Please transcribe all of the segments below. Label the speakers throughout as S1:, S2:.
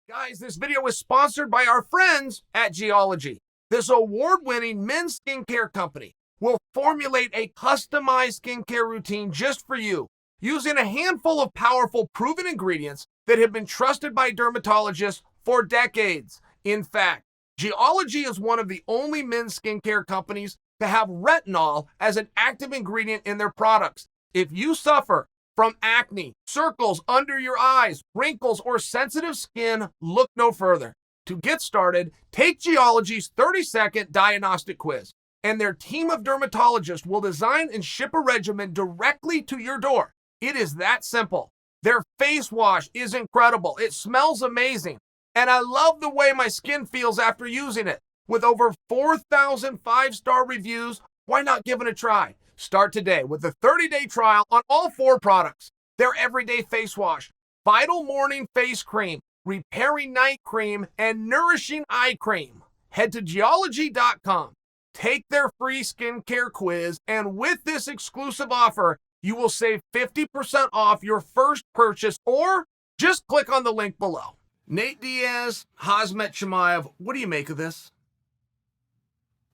S1: Guys, this video is sponsored by our friends at Geology. This award-winning men's skincare company will formulate a customized skincare routine just for you, using a handful of powerful, proven ingredients that have been trusted by dermatologists for decades. In fact, Geology is one of the only men's skincare companies to have retinol as an active ingredient in their products. If you suffer from acne, circles under your eyes, wrinkles, or sensitive skin, look no further. To get started, take Geology's 30-second diagnostic quiz, and their team of dermatologists will design and ship a regimen directly to your door. It is that simple. Their face wash is incredible. It smells amazing, and I love the way my skin feels after using it. With over 4,000 five-star reviews, why not give it a try? Start today with a 30-day trial on all 4 products. Their everyday face wash, vital morning face cream, repairing night cream, and nourishing eye cream. Head to geology.com. Take their free skincare quiz, and with this exclusive offer, you will save 50% off your first purchase, or just click on the link below. Nate Diaz, Khamzat Chimaev, what do you make of this?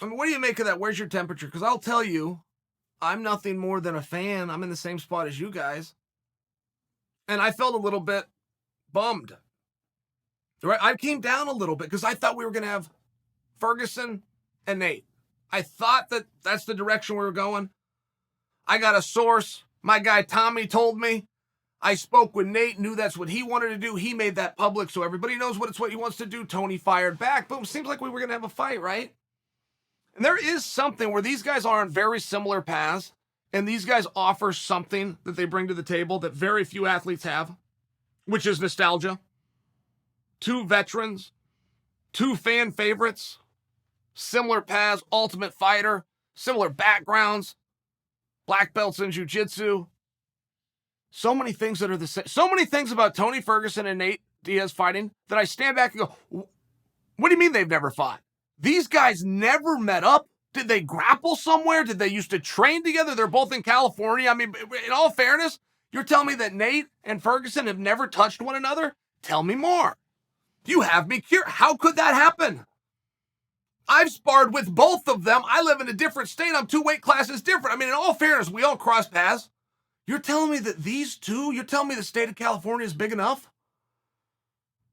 S1: I mean, what do you make of that? Where's your temperature? Because I'll tell you, I'm nothing more than a fan. I'm in the same spot as you guys. And I felt a little bit bummed. Right? I came down a little bit because I thought we were going to have Ferguson and Nate. I thought that that's the direction we were going. I got a source. My guy Tommy told me. I spoke with Nate, knew that's what he wanted to do. He made that public so everybody knows what he wants to do. Tony fired back. Boom. Seems like we were going to have a fight, right? And there is something where these guys are on very similar paths, and these guys offer something that they bring to the table that very few athletes have, which is nostalgia. 2 veterans, 2 fan favorites, similar paths, ultimate fighter, similar backgrounds, black belts in jiu-jitsu. So many things that are the same. So many things about Tony Ferguson and Nate Diaz fighting that I stand back and go, what do you mean they've never fought? These guys never met up. Did they grapple somewhere? Did they used to train together? They're both in California. I mean, in all fairness, you're telling me that Nate and Ferguson have never touched one another? Tell me more. You have me curious. How could that happen? I've sparred with both of them. I live in a different state. I'm 2 weight classes different. I mean, in all fairness, we all cross paths. You're telling me that these two, you're telling me the state of California is big enough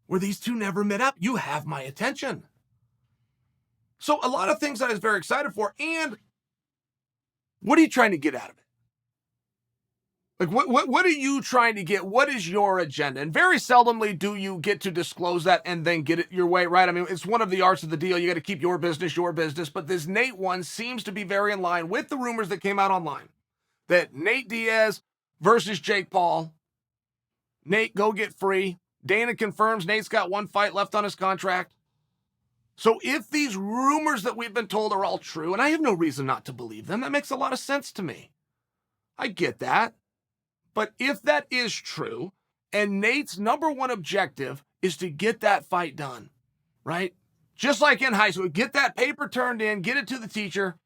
S1: where these two never met up? You have my attention. So a lot of things that I was very excited for. And what are you trying to get out of it? Like, what are you trying to get? What is your agenda? And very seldomly do you get to disclose that and then get it your way, right? I mean, it's one of the arts of the deal. You got to keep your business. But this Nate one seems to be very in line with the rumors that came out online. That Nate Diaz versus Jake Paul. Nate, go get free. Dana confirms Nate's got 1 fight left on his contract. So if these rumors that we've been told are all true, and I have no reason not to believe them, that makes a lot of sense to me. I get that. But if that is true, and Nate's number 1 objective is to get that fight done, right? Just like in high school, get that paper turned in, get it to the teacher.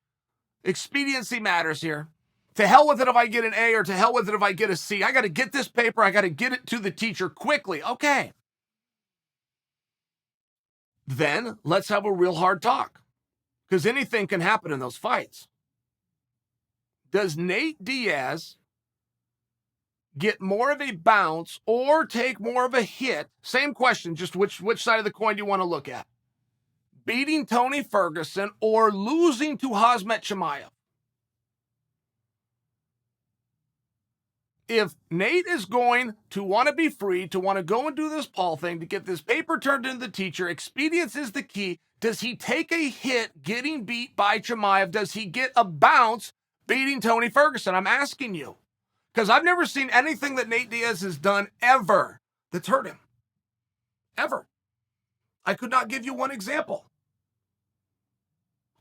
S1: Expediency matters here. To hell with it if I get an A, or to hell with it if I get a C. I got to get this paper. I got to get it to the teacher quickly. Okay. Then let's have a real hard talk, because anything can happen in those fights. Does Nate Diaz get more of a bounce or take more of a hit? Same question, just which side of the coin do you want to look at? Beating Tony Ferguson or losing to Khamzat Chimaev? If Nate is going to want to be free, to want to go and do this Paul thing, to get this paper turned into the teacher, expedience is the key. Does he take a hit getting beat by Chimaev? Does he get a bounce beating Tony Ferguson? I'm asking you. Because I've never seen anything that Nate Diaz has done ever that's hurt him. Ever. I could not give you one example.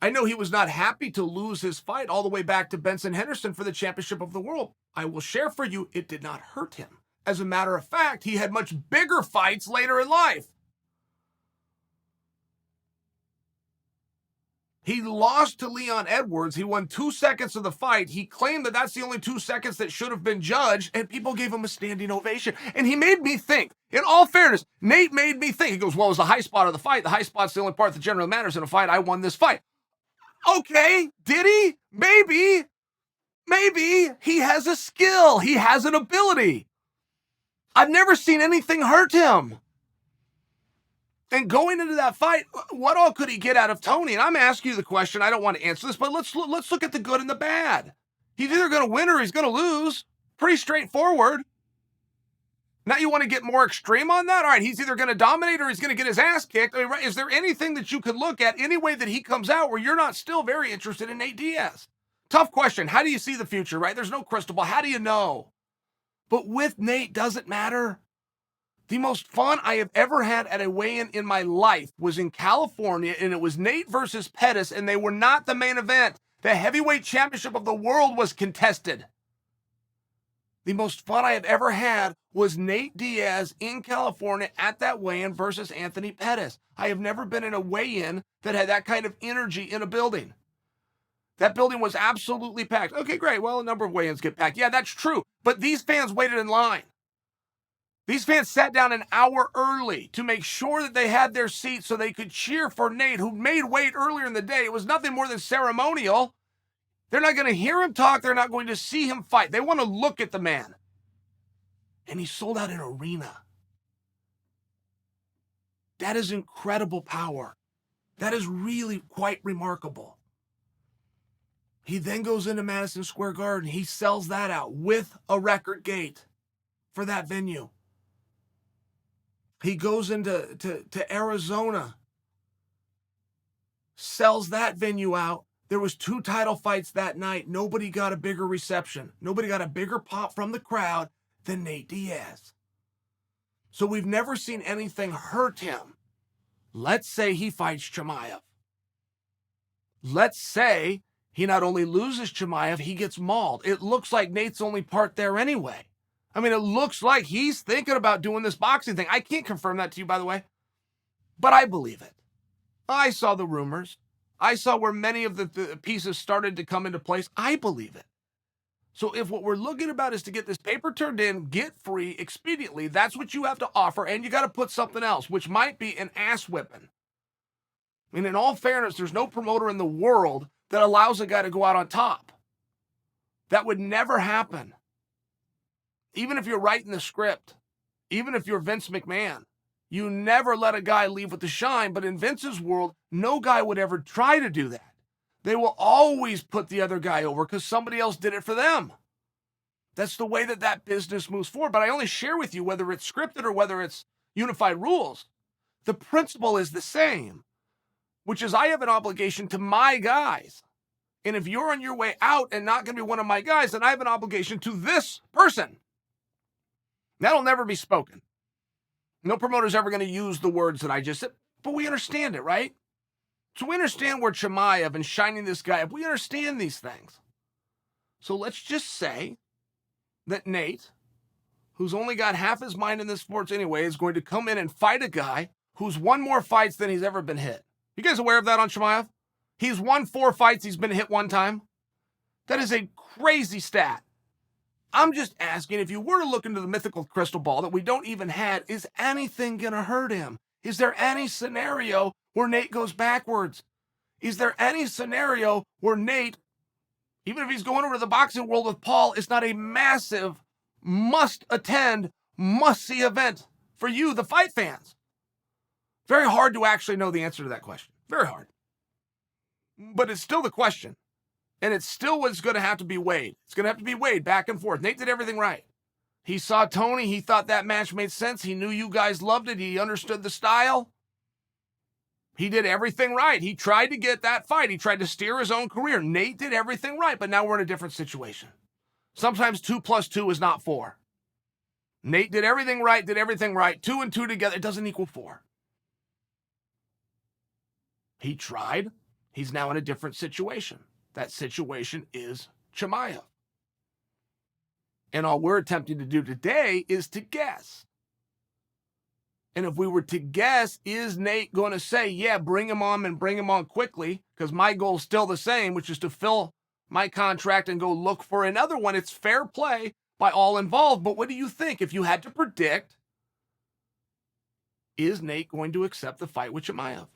S1: I know he was not happy to lose his fight all the way back to Benson Henderson for the championship of the world. I will share for you, it did not hurt him. As a matter of fact, he had much bigger fights later in life. He lost to Leon Edwards. He won 2 seconds of the fight. He claimed that that's the only 2 seconds that should have been judged, and people gave him a standing ovation. And he made me think, in all fairness, Nate made me think. He goes, well, it was the high spot of the fight. The high spot's the only part that generally matters in a fight. I won this fight. Okay, did he? Maybe. Maybe. He has a skill. He has an ability. I've never seen anything hurt him. And going into that fight, what all could he get out of Tony? And I'm asking you the question. I don't want to answer this, but let's look at the good and the bad. He's either going to win or he's going to lose. Pretty straightforward. Now you want to get more extreme on that? All right, he's either going to dominate or he's going to get his ass kicked. I mean, is there anything that you could look at, any way that he comes out, where you're not still very interested in Nate Diaz? Tough question. How do you see the future, right? There's no crystal ball. How do you know? But with Nate, does it matter? The most fun I have ever had at a weigh-in in my life was in California, and it was Nate versus Pettis, and they were not the main event. The heavyweight championship of the world was contested. The most fun I have ever had was Nate Diaz in California at that weigh-in versus Anthony Pettis. I have never been in a weigh-in that had that kind of energy in a building. That building was absolutely packed. Okay, great. Well, a number of weigh-ins get packed. Yeah, that's true. But these fans waited in line. These fans sat down an hour early to make sure that they had their seats so they could cheer for Nate, who made weight earlier in the day. It was nothing more than ceremonial. They're not going to hear him talk. They're not going to see him fight. They want to look at the man. And he sold out an arena. That is incredible power. That is really quite remarkable. He then goes into Madison Square Garden. He sells that out with a record gate for that venue. He goes into Arizona, sells that venue out. There was 2 title fights that night. Nobody got a bigger reception. Nobody got a bigger pop from the crowd than Nate Diaz. So we've never seen anything hurt him. Let's say he fights Chimaev. Let's say he not only loses Chimaev, he gets mauled. It looks like Nate's only part there anyway. I mean, it looks like he's thinking about doing this boxing thing. I can't confirm that to you, by the way, but I believe it. I saw the rumors. I saw where many of the pieces started to come into place. I believe it. So if what we're looking about is to get this paper turned in, get free expediently, that's what you have to offer, and you got to put something else, which might be an ass whipping. I mean, in all fairness, there's no promoter in the world that allows a guy to go out on top. That would never happen. Even if you're writing the script, even if you're Vince McMahon, you never let a guy leave with the shine. But in Vince's world, no guy would ever try to do that. They will always put the other guy over because somebody else did it for them. That's the way that business moves forward. But I only share with you, whether it's scripted or whether it's unified rules, the principle is the same, which is I have an obligation to my guys. And if you're on your way out and not going to be one of my guys, then I have an obligation to this person. That'll never be spoken. No promoter's ever going to use the words that I just said, but we understand it, right? So we understand where Chimaev and shining this guy up. We understand these things. So let's just say that Nate, who's only got half his mind in this sports anyway, is going to come in and fight a guy who's won more fights than he's ever been hit. You guys aware of that on Chimaev? He's won 4 fights. He's been hit 1 time. That is a crazy stat. I'm just asking, if you were to look into the mythical crystal ball that we don't even have, is anything going to hurt him? Is there any scenario where Nate goes backwards? Is there any scenario where Nate, even if he's going over to the boxing world with Paul, is not a massive, must-attend, must-see event for you, the fight fans? Very hard to actually know the answer to that question. Very hard. But it's still the question. And it's still what's going to have to be weighed. It's going to have to be weighed back and forth. Nate did everything right. He saw Tony. He thought that match made sense. He knew you guys loved it. He understood the style. He did everything right. He tried to get that fight. He tried to steer his own career. Nate did everything right, but now we're in a different situation. Sometimes 2 + 2 is not 4. Nate did everything right, 2 and 2 together. It doesn't equal 4. He tried. He's now in a different situation. That situation is Chimaev. And all we're attempting to do today is to guess. And if we were to guess, is Nate going to say, yeah, bring him on and bring him on quickly? Because my goal is still the same, which is to fill my contract and go look for another one. It's fair play by all involved. But what do you think? If you had to predict, is Nate going to accept the fight with Chimaev?